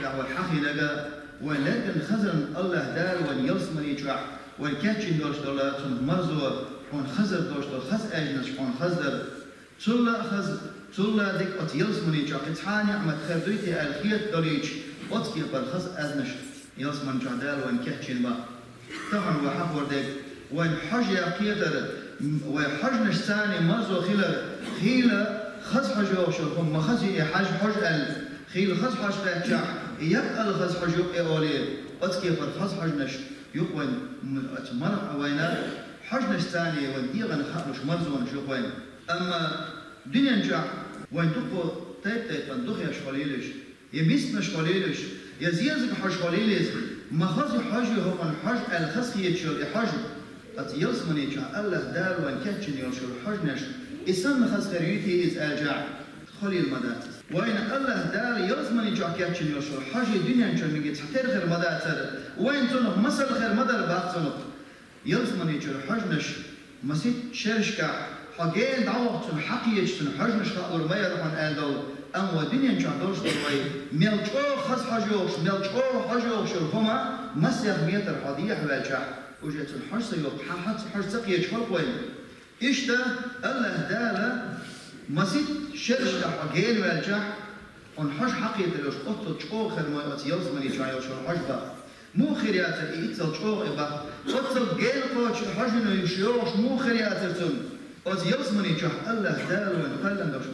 دعوة حقي لقى ولكن خزن الله دار ونيلسمن يجع والكاتشين دوش دولا تون مرزو ون خزر دوش دول خز أجنش ون خزر تلا ديك أتيلسمن يجع كتحاني عم تخردويتي الخيط دوليج أتكي بالخز أجنش يلسمن جعدال ون كاتشين با طبعا وحق وردك وين حج يقيتر وحجنش ثاني مرزو خيلة خز حجو شو هم خزي حج خيل خز حج بتشع يبقى خز حج يبقى أولي أتكي بالخز حجنش يقوين مرح وينا حجنش ثاني وديغن خالش مرزو نشوف وين أما دنيا نجع وين تقو تيب فندخ يا شغليلش يبيسنا شغليلش يزيزك حج شغليلش ما خزي حج هم الحج الخز يتشو حج أتيلسمن يجع الله دار وين كاتشن يرشو حجنش إسم خز خريتي إز أجع خليل مدات وين الله دار يلسمن يجع كاتشن يرشو حج الدنيا نشر من جت حتى خير مدات وين تنو مسل خير مدار باقتنو يلسمن يجع حجنش مسيت شرشكا حاجين دعوة حقيقة حجنش خاطر ما يروحون آلدو أم ودنيا نشر دوش دوي ملجو خز حجوش ملجو حجوش هما مسيح ميتر حديح والجع وجهة الحج سيوق حد حج سقي يشفق وين إيش ده الله دالا مسيت شرش حقين والجع on حج حقيقة لوش قطة شقوق خير ما يأتيوز من يجايو شو حج با مو خيريات الإيتل شقوق با قطة جيل قوش حج إنه يشيوش مو خيريات التون أتيوز من يجاه الله دالا ونقلن دوش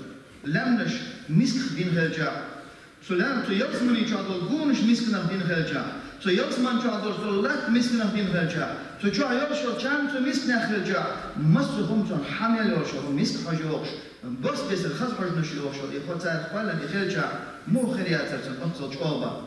لمنش مسك دين خلجع سلام تيوز من يجاه دول قونش مسك دين خلجع تو يلسمن جادر زلت مسكنا دين خلجا تو جا يوشو جام تو مسكنا خلجا مسهم جان حمل يوشو مسك حجوش بس الخز حج نشيوشو يخوتار قلن خلجا مو خرياتر أتصل جوابا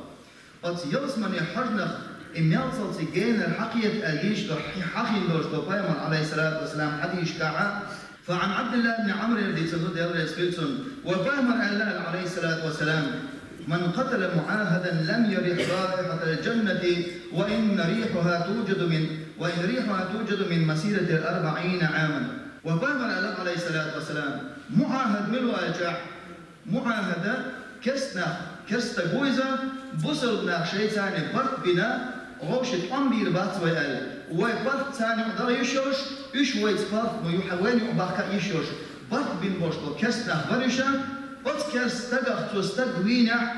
أت يلسمن يحجنخ إميالصل تجين الحقيقة الجيش دو حقي دوش دو بيمن عليه الصلاة والسلام حديش كاعة فعن عبد الله بن عمرو الذي تزود يلري سبيلسون وبيمن الله عليه الصلاة والسلام من قتل معاهدا لم يرح رائحة الجنة وإن ريحها توجد من مسيرة 40 عاما. وبامر الله عليه الصلاة والسلام معاهد من واجع معاهدة كسنا بويزة بصلنا شيء ثاني برد بنا غوشة أمبير بات ويال وبرد ثاني قدر يشوش إيش ويت برد ويحوالي وباقى يشوش برد بين بوشتو كسنا برشا أذكر استجف تستجوينا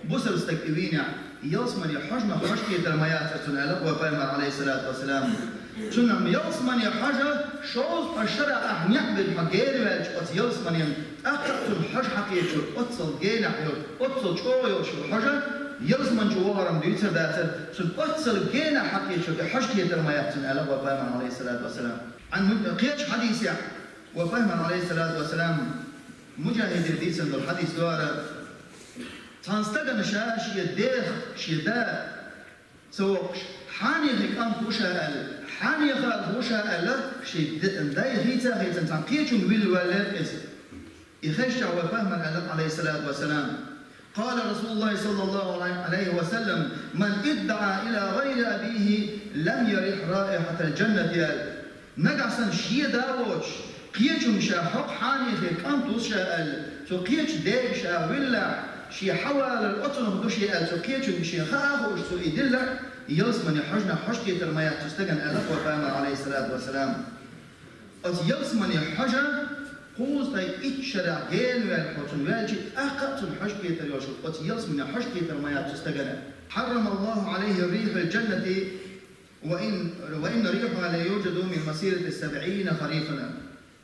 بصر استجوينا يلسمن يحجنا حجتي ترميات سنالك وبيمر عليه الصلاة والسلام شنو يلسمن يحجة شوز الشرع أحنيح بالحجير والج يلسمن أكثر الحج حقيقة أتصل جينا أتصل شوي شو حجة يلسمن جوارم ديتر داتر شن أتصل جينا حقيقة حجتي ترميات سنالك وبيمر عليه الصلاة والسلام عن قيش حديث وبيمر عليه الصلاة والسلام مجاهد الديس عند الحديث دوارا تنستغن شاشية ديخ شدا سوق حاني هيك أم بوشا حاني خال بوشا شيء داي هيتا تنقيتون ويل والد إس يخشى وفهم عليه الصلاة والسلام قال رسول الله صلى الله عليه وسلم من ادعى إلى غير أبيه لم يرح رائحة الجنة نقعسن شيء داوش قيتشم شا حق حاني في كانتوس شا تو قيتش ديك شا ولا شي حوال الأطن هدوشي تو قيتشم شي خاخوش تو إدلة يلسمن يحجنا حجتي ترميات تستغن ألف وفاما عليه الصلاة والسلام أت يلسمن يحجنا قوز داي إتشرع جيل والحوتن والجي أقاتن حجتي تريوشو أت يلسمن يحجتي ترميات تستغن حرم الله عليه ريح الجنة وإن ريحها لا يوجد من مسيرة 70 خريفا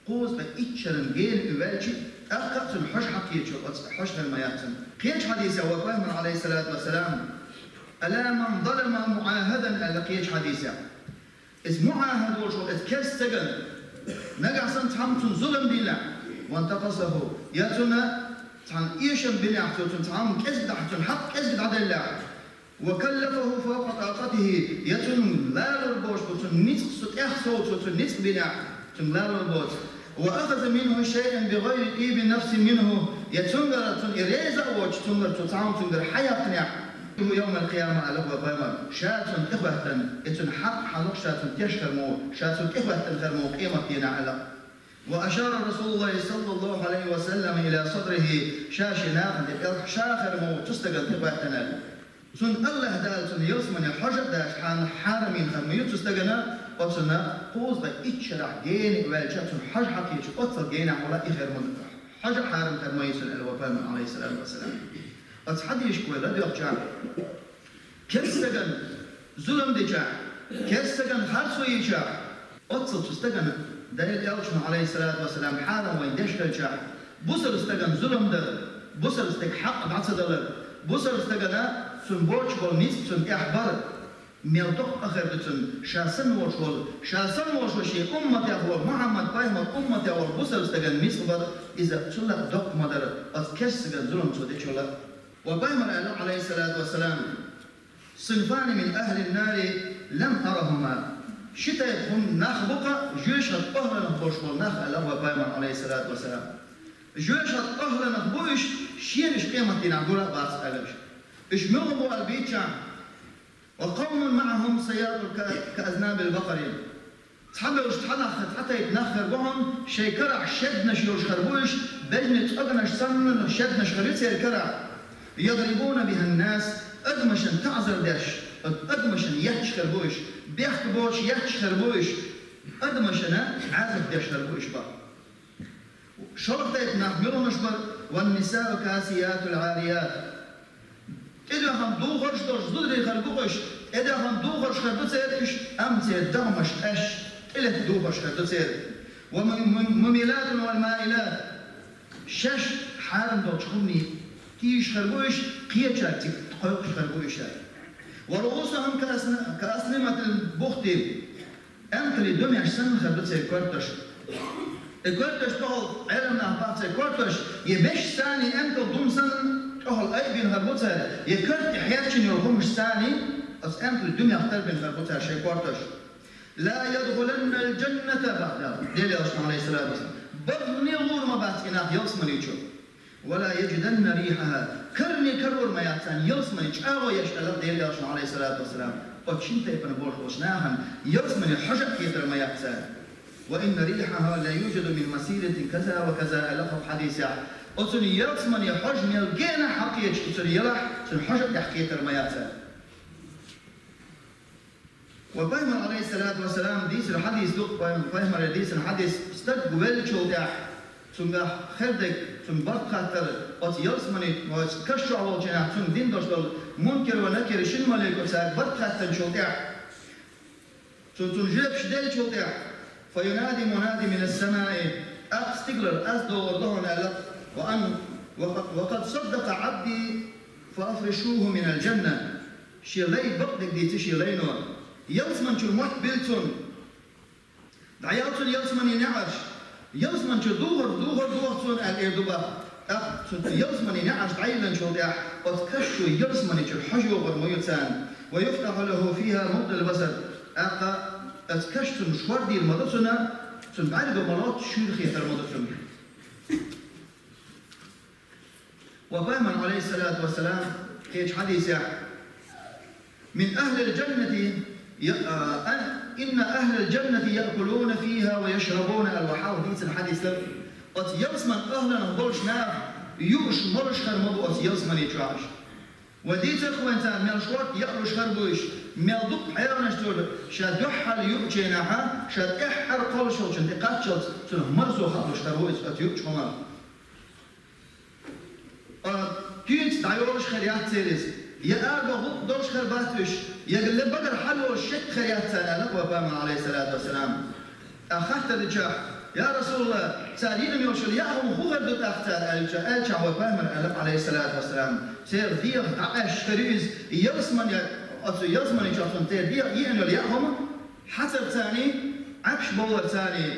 قوز بإتشرن جيل والجي أقاتن حج حقيقة حج المياتن قيش حديث وفاهم عليه الصلاة والسلام ألا من ظلم معاهدا ألا قيش حديثا إذ معاهد وشو إذ كيس سجن نقع سنتعمتن ظلم بلا وانتقصه ياتنا تعم إيشن بلا تعم كذب حتن حق كذب عدل الله وكلفه فوق طاقته يتن لا البوش بتن نسق ستأخ صوت تن نسق بلا تن لا البوش وأخذ منه شيئا بغير طيب نفس منه يتنقر تن إريزا وش تنقر تتعام تنقر حياة يوم القيامة على وبما شاتن إخوة يتن حق حلق شاتن تشكر مو شاتن إخوة الغير مو قيمة دينا على وأشار رسول الله صلى الله عليه وسلم إلى صدره شاشنا شاخر مو تستقل تبعتنا سن الله دال سن يسمن الحجر داش حارمين خميو تستقنا وسن قوز بإتشرح جين والجات سن حج حقيقي أتصل جين على إخر من حجر حارم ترمي سن الوفاء عليه الصلاة والسلام أتصحدي يشكوي رضي أخجان كستقن ظلم ديجا كستقن حرسو يجا أتصل تستقن دليل يوشن عليه الصلاة والسلام حارم وين دشكل جا بوصل استقن ظلم ده بوصل استق حق بعصدل بوصل استقنا سن بورش بول نيس سن إحبار ميلتوق آخر بتسن شاسن وشول شيء أمة يهول محمد بايمر أمة يهول بوصل استقن نيس بار إذا شلا دق مدر أتكش استقن ظلم سودي شلا وبايمر عليه الصلاة والسلام صنفان من أهل النار لم أرهما شتى هم نخبقة جيش الطهر نخبوش والنخ الله بايمر عليه الصلاة والسلام جيش الطهر نخبوش شيرش قيمة نعبورة باس ألش إش مغبو البيتشا وقوم معهم سيارة كأذناب البقر تحبوا حتى يتنخر بهم شي كرع شد نشيوش خربوش بجنة أغنش سن شد نشخريت الكرع يضربون بها الناس أدمشن تعذر داش أدمشن يحش خربوش بيحك بوش يحش خربوش أدمشن عازف داش خربوش بقى شرطة يتنخملون نشبر والنساء كاسيات العاريات إذا هم دوغرش دوش ضدري خربوش إذا هم دوغرش خربوش إيش أمتى دغمش أش إلا دوغرش خربوش ومميلات والمائلات شش حارم دوش خمني تيش خربوش قيتشات تقويق خربوش ورؤوسهم كأسنمة البخت أنقلي دميش سن خربوش كورتش الكورتش تقول علمنا بعض الكورتش يبش ثاني أنقل دمسن تقول أي بين خربوش يكرت حياتشن يرغمش ثاني أس أنقل الدمية أختار بين خربوش شيء كورتش لا يدخلن الجنة بعد ديل يوسف عليه الصلاة والسلام بغني غور ما باتنا يوسف يشوف ولا يجدن ريحها كرني كرور ما يعتن يوسف يشاو يشتغل ديل يوسف عليه الصلاة والسلام وشنت يبن بورخ وشناهن يوسف يحجب كيتر ما يعتن وإن ريحها لا يوجد من مسيرة كذا وكذا لفظ حديث أصل يوسف يحجم يلقينا حقيقة أصل يلح حجب يحكيتر ما يعتن وبايمر عليه الصلاة والسلام ديس الحديث دوق بايمر ديس الحديث استقبل شودع ثم خردك ثم برقتر أتياسمني وكشوا على جناح ثم دين دشل منكر ونكر شن ملك وساق برقتر شودع ثم جلب شدل شودع فينادي منادي من السماء أستقلر أصدور ضهنا وأن وقد صدق عبدي فأفرشوه من الجنة شيلي بقدك دي تشيلينو يلزمن شو موت بيلتون دعياتون يلزمن ينعش يلزمن شو دوغر تون الإردوبة يلزمن ينعش دعيلن شو دع وتكشو يلزمن شو حجو غرميتان ويفتح له فيها مد البصر أقا أتكشتن شوار دي المدرسنا تون بعد مرات شيرخي المدرسنا وبايمن عليه الصلاة والسلام كيش حديث من أهل الجنة إن أهل الجنة يأكلون فيها ويشربون الوحاء ديس الحديث لك أت يلزمن أهلنا بولش ناف يوش مرش خرمضو أت يلزمن يتراش وديت أخوانتان ملشوات يألوش خربوش ملدوق حيرنش تقول شاد يحل يؤجينها شاد إحر قلشو شاد إقاتشل سنه مرزو خطوش خربوش أت يؤج خمار كينت دعيوش خريات سيريس يا أربع غط دوش خرباتش يقلب بدر حلو الشك خريات سنة وبام عليه الصلاة والسلام أخذت الجاح يا رسول الله سالين يوشل ياهم هو غدت أختار الجاح وبام عليه الصلاة والسلام سير دير عاش فريز يلزمن يجاتون تير دير يأنو ياهم حسب ثاني عبش بولر ثاني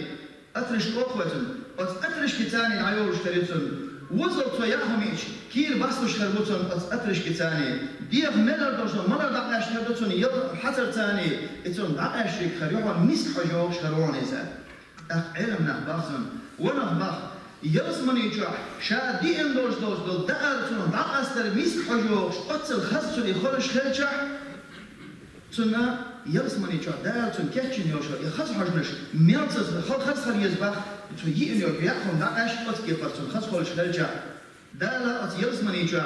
أترش أخوتن أترش كتاني العيوش خريتن وزرت وياهم إيش كير باسوش خربوتون أترش كتاني ديف ملر دوشون ملر دعاش خربوتون يض حسر تاني إتون دعاش خريوان ميس حجوش خروان إذا علمنا باسون ونخبخ يلزمن يجح شادي إندوش دول دعارتون دعاستر ميس حجوش أتصل خصو يخرج خرجح تنا يلزمن يجح دعارتون كتشين يوشر يخص حجنش ميلتس خص خر يزبخ تيجي إنه بيحكم داعش أتكي برسون خاص كل شغلة دالا أتيلس من يجع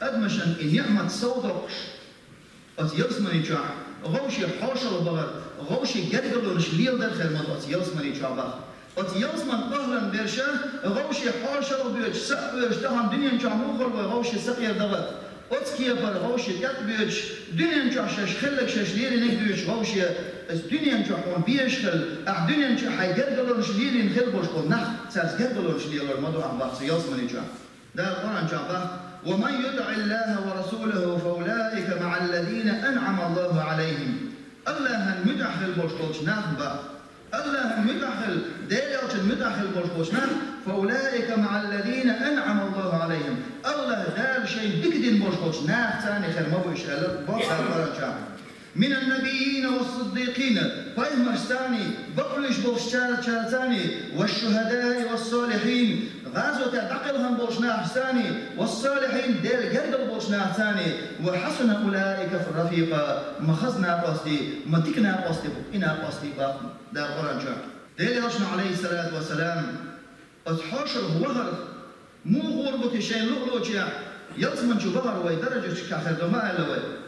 أدمشن إن يعمل صودقش أتيلس من يجع غوشي حاشل بغر غوشي جدلونش ليل در خدمت أتيلس من يجع بخ أتيلس من أهلا برشة غوشي حاشل بيج سق بيج تهم دنيا جامو خل وغوشي سقير دغت أتكي بر غوشي كت بيج دنيا جاشش خلك شش ليل نبيج غوشي الدنيا جاكون بيشخل الدنيا جا حيجدلونش ليل نخل بوش كل نخ ساس جدلونش ليل المدو عم بخ أتيلس من يجع ده القرآن جابه ومن يدع الله ورسوله فأولئك مع الذين أنعم الله عليهم الله المدخل بوشكوش نخبه الله المدخل ديلوش المدخل بوشكوش نخ فأولئك مع الذين أنعم الله عليهم الله دال شيء بكدين بوشكوش نخ ثاني خير ما بوش بوش القرآن جابه من النبيين والصديقين فاهم ثاني بقلش بوش ثاني والشهداء والصالحين غازو تعقلهم بوشنا ثاني والصالحين ديل جردل بوشنا ثاني وحسن أولئك في الرفيق مخزنا قصدي متكنا قصدي إنا قصدي باق دا القرآن جاء ديل رشنا عليه الصلاة والسلام أتحاشر وغر مو غربة شيء لؤلؤ يلزمن شو بغر ويدرجة كاخر دماء لوي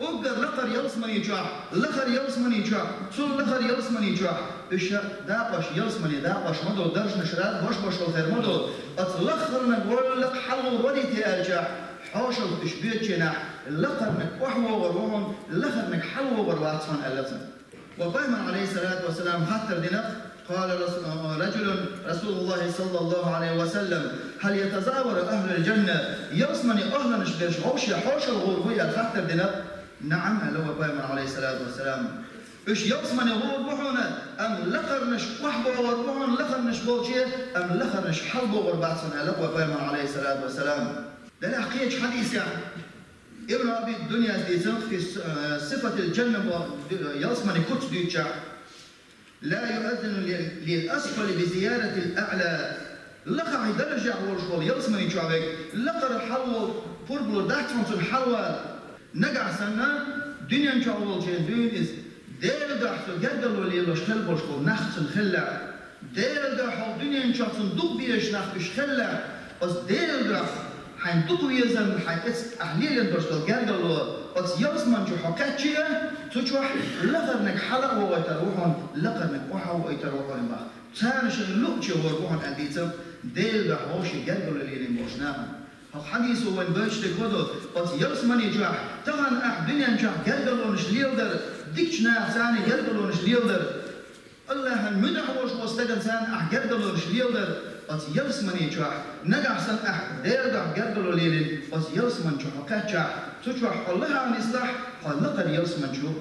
أقدر لخر يلزمن يجاع لخر يلزمن يجاع سول لخر يلزمن يجاع إيش داقش يلزمن داقش مدو درج نشرات بوش الخير مدو أتلخر نقول لك حلو ودي تأرجع حاشل إيش بيتنا لخر نك وحوه وروهم لخر نك حلو ورواتهم اللزم وقائما عليه الصلاة والسلام خاطر دينك قال رجل رسول الله صلى الله عليه وسلم هل يتزاور أهل الجنة يلزمن أهلا نشبرش غوشي حاشل غربية خاطر دينك نعم هلو قائما عليه الصلاة والسلام إيش يلزمن غربوهنا أم لخرنش وحبه غربوهن لخرنش بوشيه أم لخرنش حلبه غرباتهم هلو قائما عليه الصلاة والسلام ده لحقيقة حديث يعني ابن أبي الدنيا في صفة الجنة يلزمن كتب ديتشا لا يؤذن للأسفل بزيارة الأعلى لقى درجة والشغل يلزمن يجابك لقى الحلوة فربلو دحتهم الحلوة نقع سنة دنيا نجاول جين دونيز دير دحتو جدلو ليلوش خل بوشكو نختن خلع دير دحو دنيا نجاول دوق بيش نختش خلع بس دير دحو حين دوق ويزن حين أهليل بوشكو جدلو بس يلزمن جو حقاتشيه تشوح لغرنك حلق ويتروحون لغرنك وحا ويتروحون بخ تانش اللقشة وروحون أديتم دير دحوش جدلو ليلين بوشناهم الحديث وين باش تقولوا بس يلزمن يجاح تهان الدنيا نجاح جدلونش ليلدر ديكشنا ثاني جدلونش ليلدر الله المدح وش واستجن ثاني جدلونش ليلدر بس يلزمن يجاح نجاح سن دير دح جدلو ليلين بس يلزمن جو كاتشا تشوح الله عن إصلاح خلقر يلزمن جو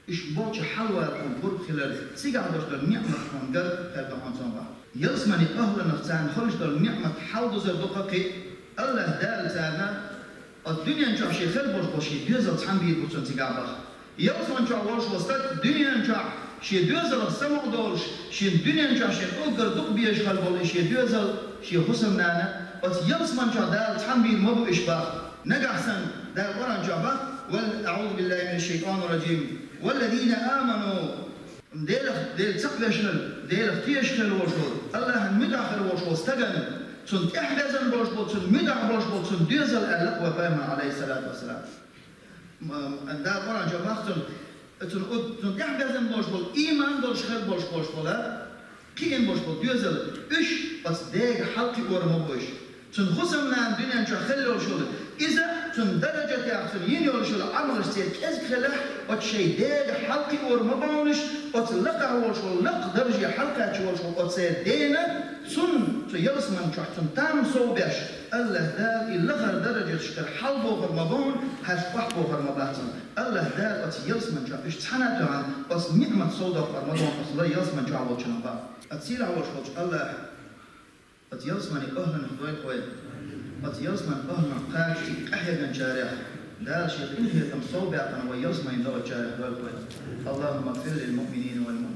إيش بوش حلوة القبور خلال سيجا عدوش نعمة خنجر كالبحان صنبا يلزمن أهل نفسان خلش نعمة حوض زردقة الله دال زانا الدنيا نجح شيء خير بوشي دوزل تحمل بوشن تجابه يوصل نجح وش وسط الدنيا نجح شيء دوزل السماء دولش شيء الدنيا نجح شيء أقدر دق بيش خل بول شيء دوزل شيء حسن نانا بس يوصل نجح دال تحمل ما بو إشباه نجح سن دال ورا نجابه والأعوذ بالله من الشيطان الرجيم والذين آمنوا ديل تقبشل ديل اختيشل وشول الله المدخل وشول استجن تون إحدازن بوش بول تون مدع بوش بول تون ديزل ألق وبايما عليه الصلاة والسلام دا قرآن جماعتون تون إحدازن بوش بول إيمان دولش خير بوش بولا كين بوش بول ديزل إيش بس ديج حلقي ورمو بوش تون خصمنا الدنيا نشو خلو شول إذا تون درجة يحسن ينيول شول عمل سيد كذب خلاح وتشي ديج حلقي ورمو بولش وتلقى وشول لق درجة حلقة وشول وتسير دينا سن يلزمن شحتن تام صوبش الله دال اللغر درجة شكر حلبو غرمبون هشبح بو غرمباتن الله دال أت يلزمن شحتش تحنتو عن بس نعمة صودا غرمبون بس لا يلزمن شعبو شنبا أتسير عوش وش الله أت يلزمن أهلن خدوي خوي أت يلزمن أهلن قاكي أحيانا جارح دال شيء إنهي تم صوبع ويلزمن دو جارح خوي اللهم اغفر للمؤمنين والمؤمنين